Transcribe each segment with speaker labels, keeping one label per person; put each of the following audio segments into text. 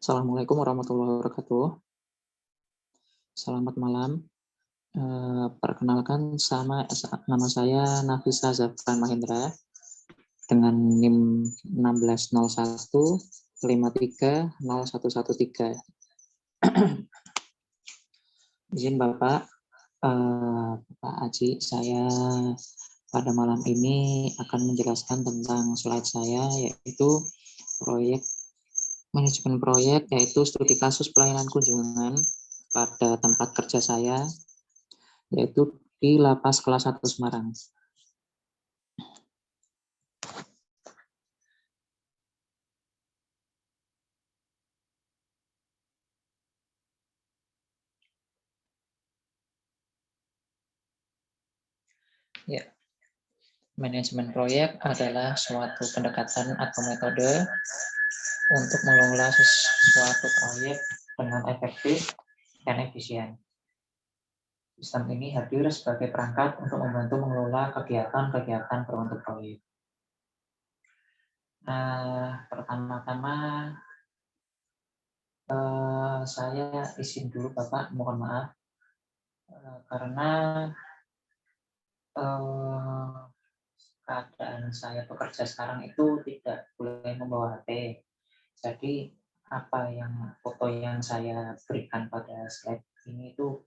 Speaker 1: Assalamualaikum warahmatullahi wabarakatuh. Selamat malam. Perkenalkan nama saya Nafisa Zafran Mahendra dengan NIM 1601530113. Izin Bapak, Pak Aji, saya pada malam ini akan menjelaskan tentang slide saya, yaitu manajemen proyek, yaitu studi kasus pelayanan kunjungan pada tempat kerja saya, yaitu di Lapas Kelas 1 Semarang. Ya, manajemen proyek adalah suatu pendekatan atau metode untuk mengelola suatu proyek dengan efektif dan efisien. Sistem ini hadir sebagai perangkat untuk membantu mengelola kegiatan-kegiatan berbentuk proyek. Nah, pertama-tama saya izin dulu Bapak, mohon maaf karena keadaan saya bekerja sekarang itu tidak boleh membawa HP. Jadi foto yang saya berikan pada slide ini itu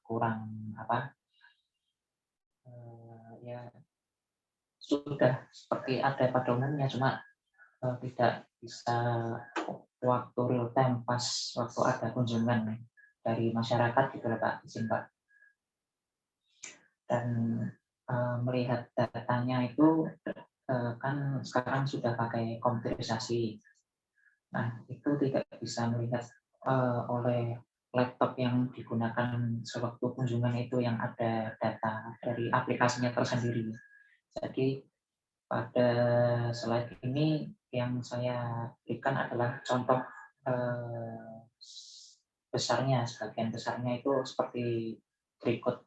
Speaker 1: kurang ya sudah seperti ada pada umumnya, cuma tidak bisa waktu real time pas waktu ada kunjungan dari masyarakat gitu loh Pak, izin Pak. Dan melihat datanya itu kan sekarang sudah pakai komputerisasi. Nah, itu tidak bisa melihat oleh laptop yang digunakan sewaktu kunjungan itu yang ada data dari aplikasinya tersendiri. Jadi pada slide ini yang saya berikan adalah contoh sebagian besarnya itu seperti berikut.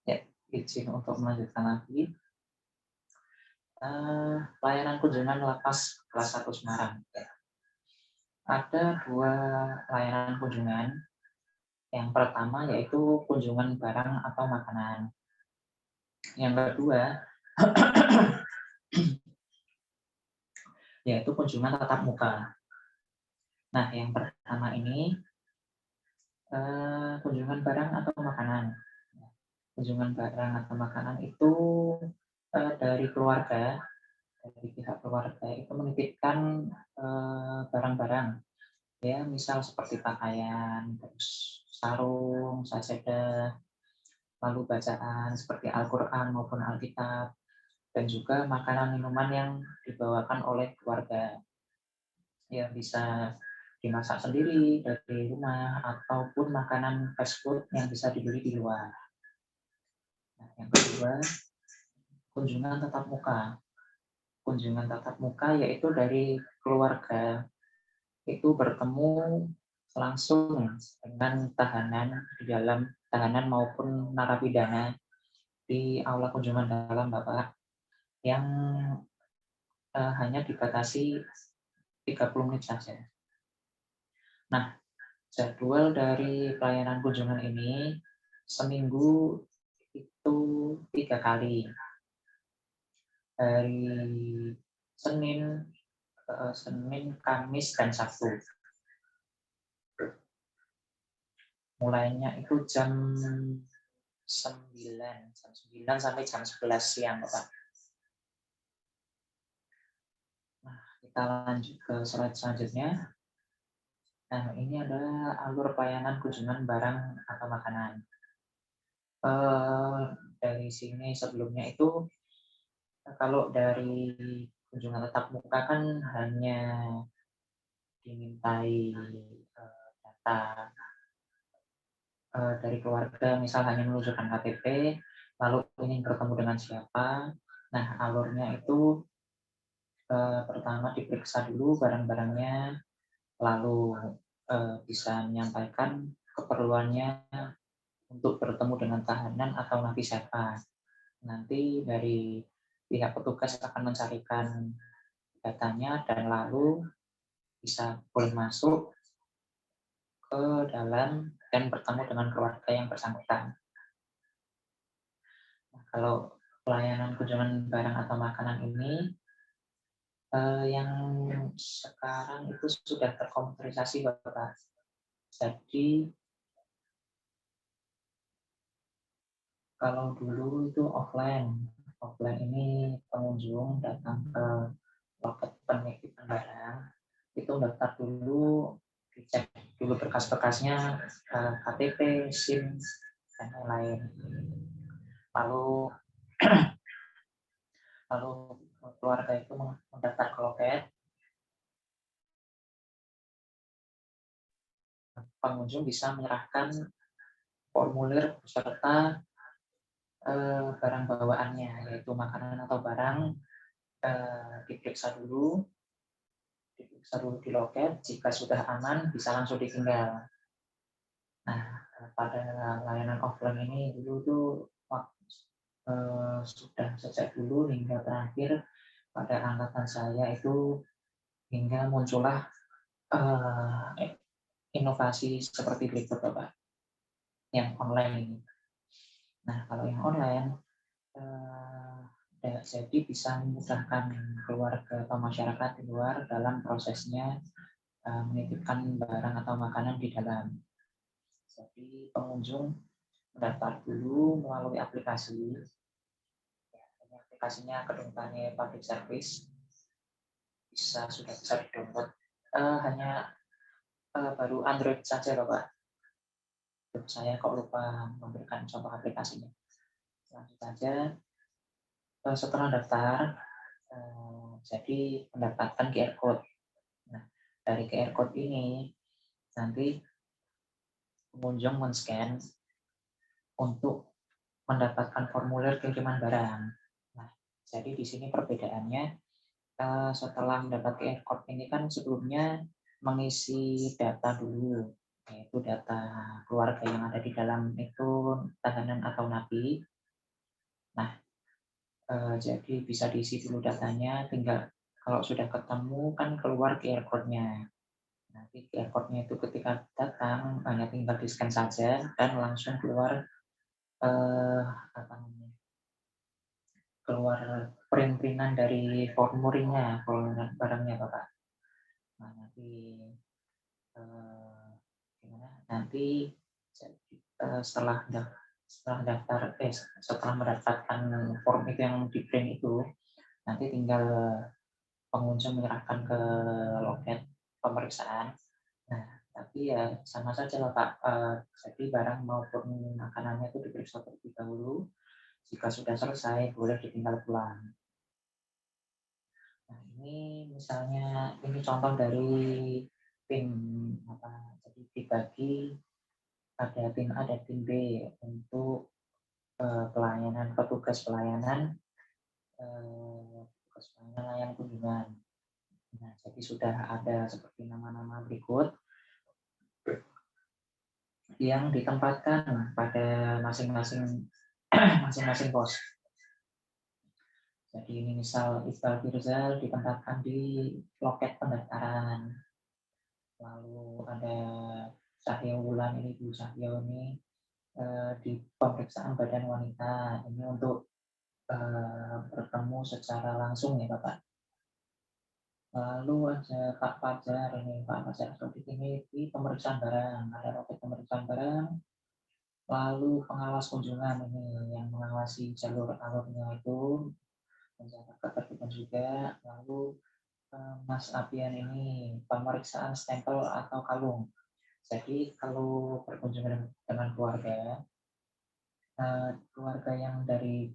Speaker 1: Ya, izin untuk melanjutkan lagi. Pelayanan kunjungan Lapas Kelas 1 Semarang. Ada 2 layanan kunjungan. Yang pertama yaitu kunjungan barang atau makanan. Yang kedua yaitu kunjungan tatap muka. Nah, yang pertama ini kunjungan barang atau makanan. Kunjungan barang atau makanan itu dari pihak keluarga itu menitipkan barang-barang, ya misal seperti pakaian, terus sarung, sajadah, lalu bacaan seperti Al-Quran maupun Alkitab, dan juga makanan minuman yang dibawakan oleh keluarga, ya bisa dimasak sendiri dari rumah ataupun makanan fast food yang bisa dibeli di luar. Nah, yang kedua, kunjungan tatap muka. Kunjungan tatap muka yaitu dari keluarga itu bertemu langsung dengan tahanan maupun narapidana di aula kunjungan dalam Bapak, yang hanya dibatasi 30 menit saja. Nah, jadwal dari pelayanan kunjungan ini seminggu itu 3 kali. Dari Senin, Kamis, dan Sabtu. Mulainya itu jam 9 sampai jam 11 siang, Bapak. Nah, kita lanjut ke slide selanjutnya. Nah, ini adalah alur pelayanan kunjungan barang atau makanan. Dari sini sebelumnya itu, kalau dari kunjungan tatap muka kan hanya dimintai data dari keluarga, misal hanya menunjukkan KTP, lalu ingin bertemu dengan siapa. Nah, alurnya itu pertama diperiksa dulu barang-barangnya, lalu bisa menyampaikan keperluannya untuk bertemu dengan tahanan atau napi siapa. Nanti dari pihak petugas akan mencarikan datanya dan lalu boleh masuk ke dalam dan bertemu dengan keluarga yang bersangkutan. Nah, kalau pelayanan kunjungan barang atau makanan ini yang sekarang itu sudah terkomputerisasi, Bapak. Jadi kalau dulu itu offline ini pengunjung datang ke loket penitipan barang, itu daftar dulu, dicek dulu berkas-berkasnya, KTP, SIM, dan lain-lain. Lalu keluarga itu mendaftar ke loket, pengunjung bisa menyerahkan formulir beserta barang bawaannya, yaitu makanan atau barang, diperiksa dulu di loket. Jika sudah aman, bisa langsung ditinggal. Nah, pada layanan offline ini dulu tuh sudah sejak dulu hingga terakhir pada angkatan saya itu, hingga muncullah inovasi seperti berikut, Bapak, yang online ini. Nah, kalau yang online jadi bisa memudahkan keluarga atau masyarakat di luar dalam prosesnya menitipkan barang atau makanan di dalam. Jadi pengunjung mendaftar dulu melalui aplikasi. Ini aplikasinya Kedung Tani Public Service, sudah bisa di-download. Hanya baru Android saja, Bapak. Saya kok lupa memberikan contoh aplikasinya. Lanjut saja. Setelah daftar, jadi mendapatkan QR Code. Nah, dari QR Code ini nanti pengunjung men-scan untuk mendapatkan formulir kiriman barang. Nah, jadi di sini perbedaannya, setelah mendapat QR Code ini kan sebelumnya mengisi data dulu, yaitu data keluarga yang ada di dalam itu tahanan atau napi. Nah, jadi bisa diisi dulu datanya, tinggal kalau sudah ketemu kan keluar QR Code-nya. Nanti QR Code-nya itu ketika datang hanya tinggal di-scan saja dan langsung keluar keluar print-printan dari formulirnya, barangnya, Bapak. Nah, nanti setelah mendapatkan form itu yang di print itu, nanti tinggal pengunjung menyerahkan ke loket pemeriksaan. Nah, tapi ya sama saja, Pak. Jadi barang maupun makanannya itu diperiksa terlebih dahulu. Jika sudah selesai, boleh ditinggal pulang. Nah, ini misalnya ini contoh dari tim jadi dibagi, ada tim A dan tim B untuk petugas pelayanan layanan kunjungan. Nah, jadi sudah ada seperti nama-nama berikut yang ditempatkan pada masing-masing pos. Jadi ini misal Iqbal Firzal ditempatkan di loket pendaftaran. Lalu ada Cahyo Wulan, ini Bu Cahyo ini di pemeriksaan badan wanita. Ini untuk bertemu secara langsung ya, Bapak. Lalu ada Pak Fajar, ini Pak Fajar Sodik ini di pemeriksaan barang, ada loket pemeriksaan barang. Lalu pengawas kunjungan ini yang mengawasi jalur-alurnya itu, menjaga ketertiban juga. Lalu Mas Apian ini pemeriksaan stempel atau kalung. Jadi kalau berkunjung dengan keluarga yang dari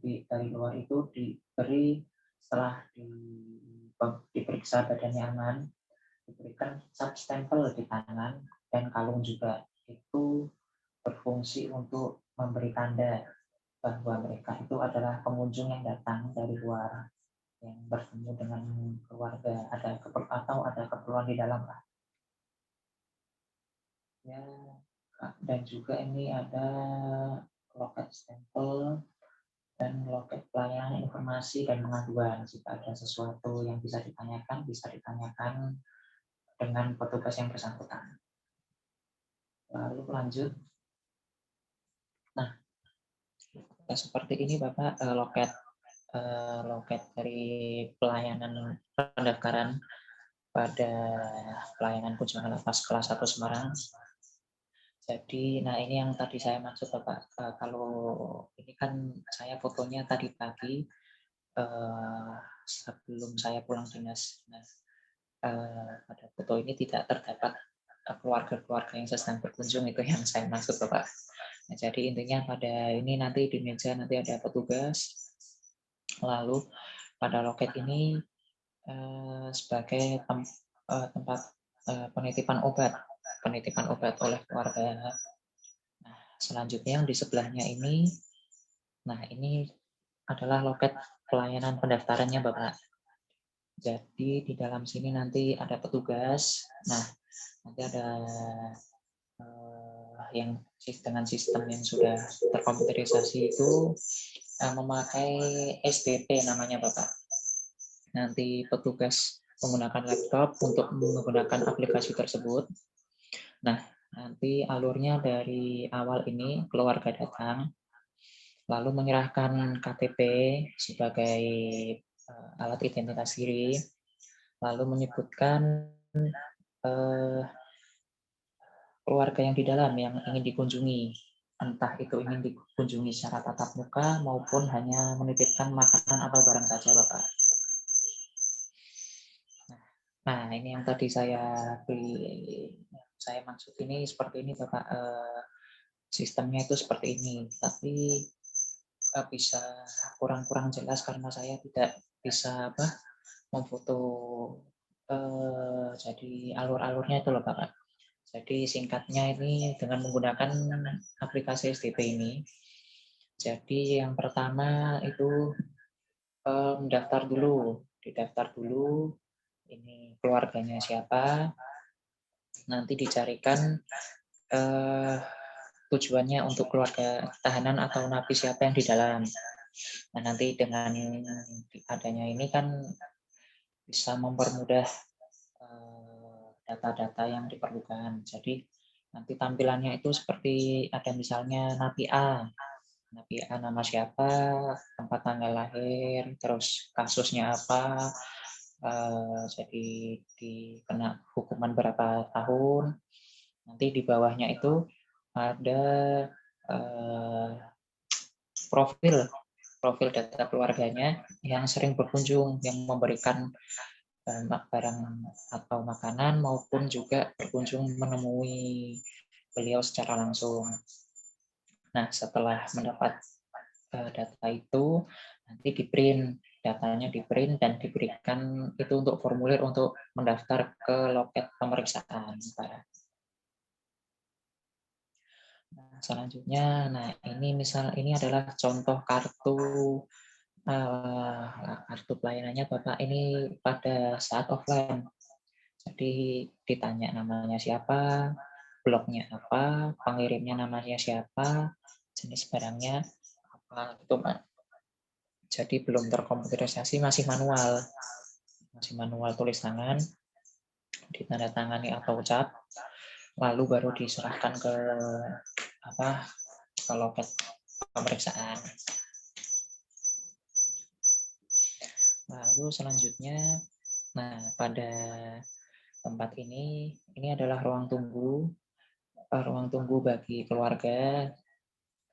Speaker 1: luar itu diberi, setelah diperiksa badannya aman, diberikan cap stempel di tangan dan kalung juga. Itu berfungsi untuk memberi tanda bahwa mereka itu adalah pengunjung yang datang dari luar, yang bertemu dengan keluarga, ada keperluan di dalam lah. Ya, dan juga ini ada loket stempel dan loket pelayanan informasi dan pengaduan. Jika ada sesuatu yang bisa ditanyakan dengan petugas yang bersangkutan. Lalu lanjut. Nah, seperti ini Bapak, loket dari pelayanan pendaftaran pada pelayanan kunjungan lapas kelas 1 Semarang. Jadi, nah ini yang tadi saya maksud Bapak, kalau ini kan saya fotonya tadi pagi, sebelum saya pulang dinas. Nah, pada foto ini tidak terdapat keluarga-keluarga yang sedang berkunjung, itu yang saya maksud Bapak. Nah, jadi intinya pada ini nanti di meja nanti ada petugas, lalu pada loket ini sebagai tempat penitipan obat oleh keluarga. Nah, selanjutnya yang di sebelahnya ini, nah ini adalah loket pelayanan pendaftarannya Bapak. Jadi di dalam sini nanti ada petugas. Nah, nanti ada yang dengan sistem yang sudah terkomputerisasi itu memakai SBP namanya Bapak. Nanti petugas menggunakan laptop untuk menggunakan aplikasi tersebut. Nah, nanti alurnya dari awal ini keluarga datang, lalu menyerahkan KTP sebagai alat identitas diri, lalu menyebutkan keluarga yang di dalam yang ingin dikunjungi, entah itu ingin dikunjungi secara tatap muka maupun hanya menitipkan makanan atau barang saja Bapak. Nah, ini yang tadi saya maksud ini seperti ini Bapak, sistemnya itu seperti ini, tapi bisa kurang jelas karena saya tidak bisa memfoto jadi alur-alurnya itu loh Bapak. Jadi singkatnya ini dengan menggunakan aplikasi SDP ini. Jadi yang pertama itu didaftar dulu ini keluarganya siapa, nanti dicarikan tujuannya untuk keluarga tahanan atau napi siapa yang di dalam. Nah, nanti dengan adanya ini kan bisa mempermudah data-data yang diperlukan. Jadi nanti tampilannya itu seperti ada misalnya napi A nama siapa, tempat tanggal lahir, terus kasusnya apa, jadi dikena hukuman berapa tahun. Nanti di bawahnya itu ada profil data keluarganya yang sering berkunjung, yang memberikan barang atau makanan maupun juga berkunjung menemui beliau secara langsung. Nah, setelah mendapat data itu nanti datanya di-print dan diberikan itu untuk formulir untuk mendaftar ke loket pemeriksaan. Nah, selanjutnya, ini adalah contoh kartu pelayanannya Bapak ini pada saat offline. Jadi ditanya namanya siapa, bloknya apa, pengirimnya namanya siapa, jenis barangnya apa, itu Pak. Jadi belum terkomputerisasi, masih manual tulis tangan, ditandatangani atau ucap, lalu baru diserahkan ke loket pemeriksaan. Lalu selanjutnya, nah pada tempat ini adalah ruang tunggu bagi keluarga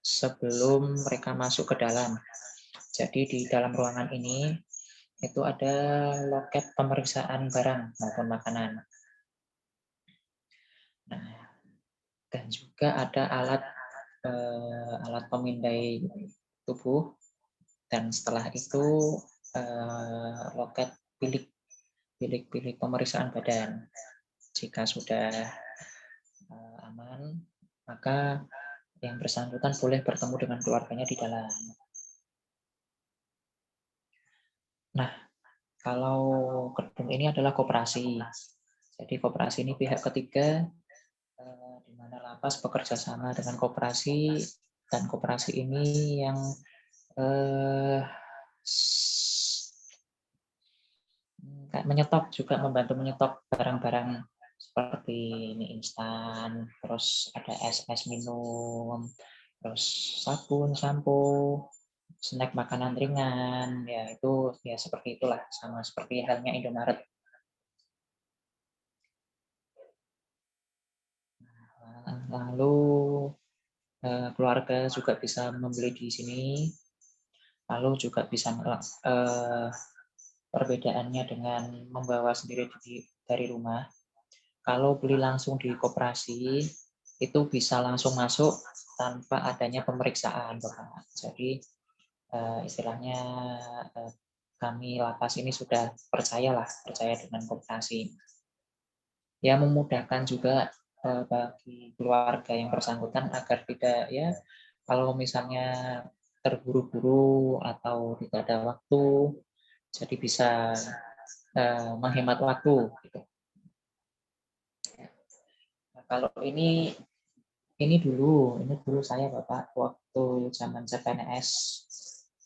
Speaker 1: sebelum mereka masuk ke dalam. Jadi di dalam ruangan ini itu ada loket pemeriksaan barang maupun makanan. Nah, dan juga ada alat pemindai tubuh, dan setelah itu loket bilik pemeriksaan badan. Jika sudah aman, maka yang bersangkutan boleh bertemu dengan keluarganya di dalam. Nah, kalau gedung ini adalah koperasi. Jadi koperasi ini pihak ketiga di mana lapas bekerja sama dengan koperasi, dan koperasi ini yang membantu menyetop barang-barang seperti mie instan, terus ada es minum, terus sabun, sampo, snack makanan ringan, ya itu ya seperti itulah, sama seperti halnya Indomaret. Lalu keluarga juga bisa membeli di sini, lalu juga bisa perbedaannya dengan membawa sendiri dari rumah. Kalau beli langsung di koperasi, itu bisa langsung masuk tanpa adanya pemeriksaan, Bapak. Jadi istilahnya kami lapas ini sudah percaya dengan koperasi. Ya memudahkan juga bagi keluarga yang bersangkutan agar tidak ya kalau misalnya terburu-buru atau tidak ada waktu, jadi bisa menghemat waktu gitu. Nah, kalau ini dulu saya Bapak waktu zaman CPNS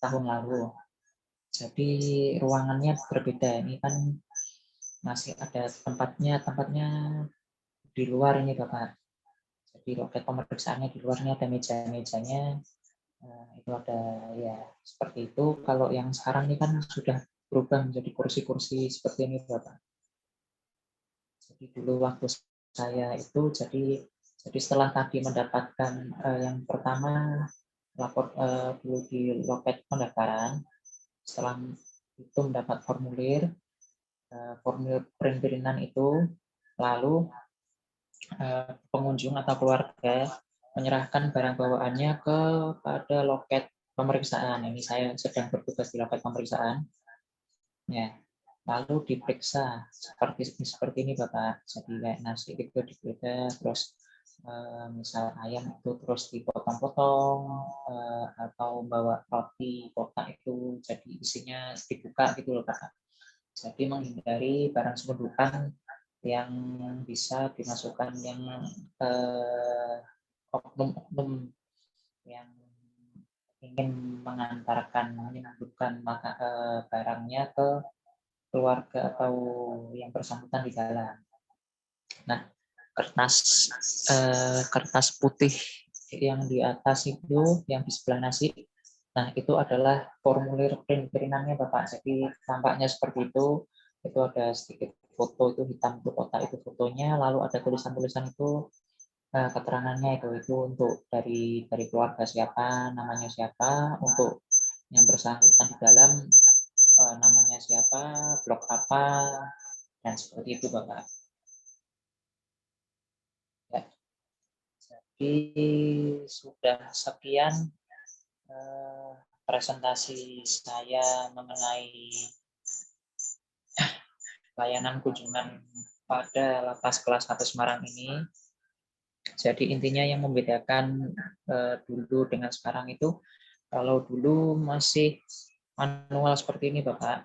Speaker 1: tahun lalu. Jadi ruangannya berbeda. Ini kan masih ada tempatnya di luar ini Bapak. Jadi loket pemeriksaannya di luarnya ada meja-mejanya. Itu ada ya seperti itu. Kalau yang sekarang ini kan sudah berubah menjadi kursi-kursi seperti ini Bapak. Jadi dulu waktu saya itu jadi setelah tadi mendapatkan yang pertama lapor dulu di loket pendaftaran, setelah itu mendapat formulir print-printan itu, lalu pengunjung atau keluarga menyerahkan barang bawaannya kepada loket pemeriksaan. Ini saya sedang bertugas di loket pemeriksaan. Ya, lalu diperiksa seperti ini Bapak. Jadi kayak nasi itu digeledah, terus misal ayam itu terus dipotong-potong atau bawa roti kotak itu jadi isinya dibuka gitu loh Pak. Jadi menghindari barang selundupan yang bisa dimasukkan yang oknum-oknum yang ingin menyelundupkan barangnya ke keluarga atau yang bersangkutan di dalam. Nah, kertas putih yang di atas itu, yang di sebelah nasi, nah itu adalah formulir print-printannya Bapak. Jadi tampaknya seperti itu ada sedikit foto itu hitam itu kotak itu fotonya, lalu ada tulisan-tulisan itu keterangannya itu untuk dari keluarga siapa, namanya siapa, untuk yang bersangkutan di dalam namanya siapa, blok apa, dan seperti itu Bapak. Ya, jadi sudah sekian presentasi saya mengenai layanan kunjungan pada lapas kelas 1 Semarang ini. Jadi intinya yang membedakan dulu dengan sekarang itu, kalau dulu masih manual seperti ini Bapak.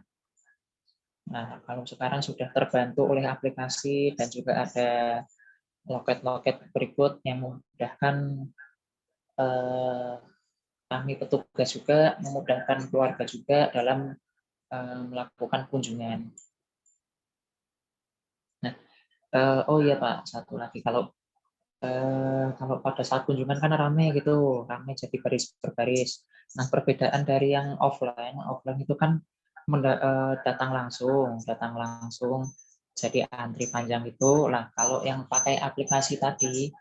Speaker 1: Nah, kalau sekarang sudah terbantu oleh aplikasi dan juga ada loket-loket berikut yang memudahkan kami petugas juga, memudahkan keluarga juga dalam melakukan kunjungan. Nah, oh iya Pak, satu lagi kalau pada saat kunjungan kan rame gitu, rame jadi baris berbaris. Nah, perbedaan dari yang offline itu kan datang langsung, jadi antri panjang itu. Nah, kalau yang pakai aplikasi tadi,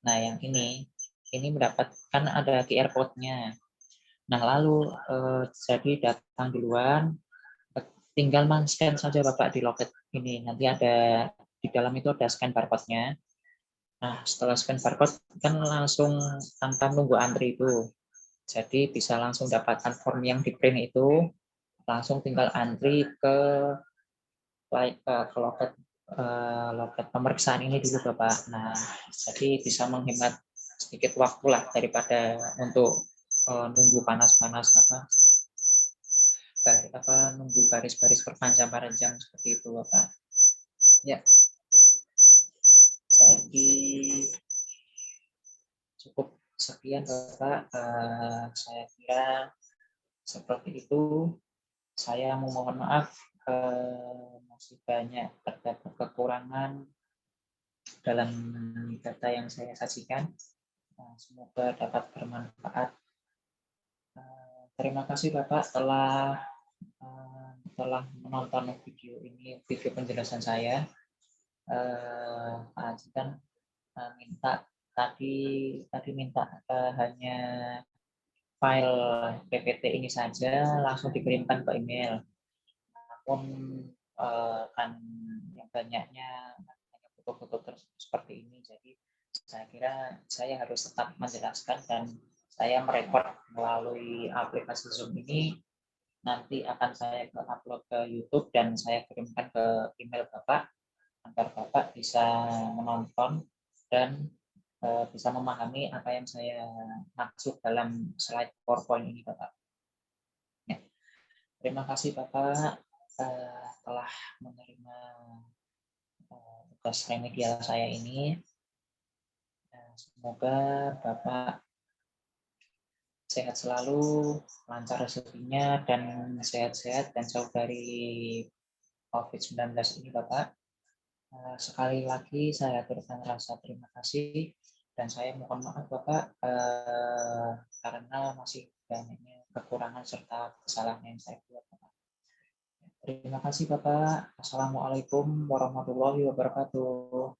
Speaker 1: nah yang ini mendapatkan ada QR code-nya. Nah, lalu jadi datang duluan, tinggal men-scan saja Bapak di loket ini. Nanti ada di dalam itu ada scan barcode-nya. Nah, setelah scan barcode kan langsung tanpa nunggu antri itu. Jadi bisa langsung dapatkan form yang di print itu, langsung tinggal antri ke loket loket pemeriksaan ini dulu Bapak. Nah, jadi bisa menghemat sedikit waktu lah daripada untuk nunggu panas-panas nunggu baris-baris berpanjang-panjang seperti itu Bapak. Ya, jadi cukup sekian Bapak. Saya kira seperti itu. Saya memohon maaf masih banyak terdapat kekurangan dalam data yang saya sajikan. Semoga dapat bermanfaat. Terima kasih Bapak telah menonton video ini, video penjelasan saya. Pak Haji kan minta minta hanya file PPT ini saja langsung dikirimkan ke email. Namun kan yang banyaknya hanya foto-foto seperti ini, jadi saya kira saya harus tetap menjelaskan dan saya merekod melalui aplikasi Zoom ini. Nanti akan saya upload ke YouTube dan saya kirimkan ke email Bapak agar Bapak bisa menonton dan bisa memahami apa yang saya maksud dalam slide PowerPoint ini, Bapak. Ya. Terima kasih Bapak telah menerima tugas remedial saya ini. Semoga Bapak sehat selalu, lancar rezekinya, dan sehat-sehat dan jauh dari COVID-19 ini, Bapak. Sekali lagi saya berikan rasa terima kasih dan saya mohon maaf Bapak karena masih banyaknya kekurangan serta kesalahan yang saya buat, Bapak. Terima kasih Bapak. Assalamualaikum warahmatullahi wabarakatuh.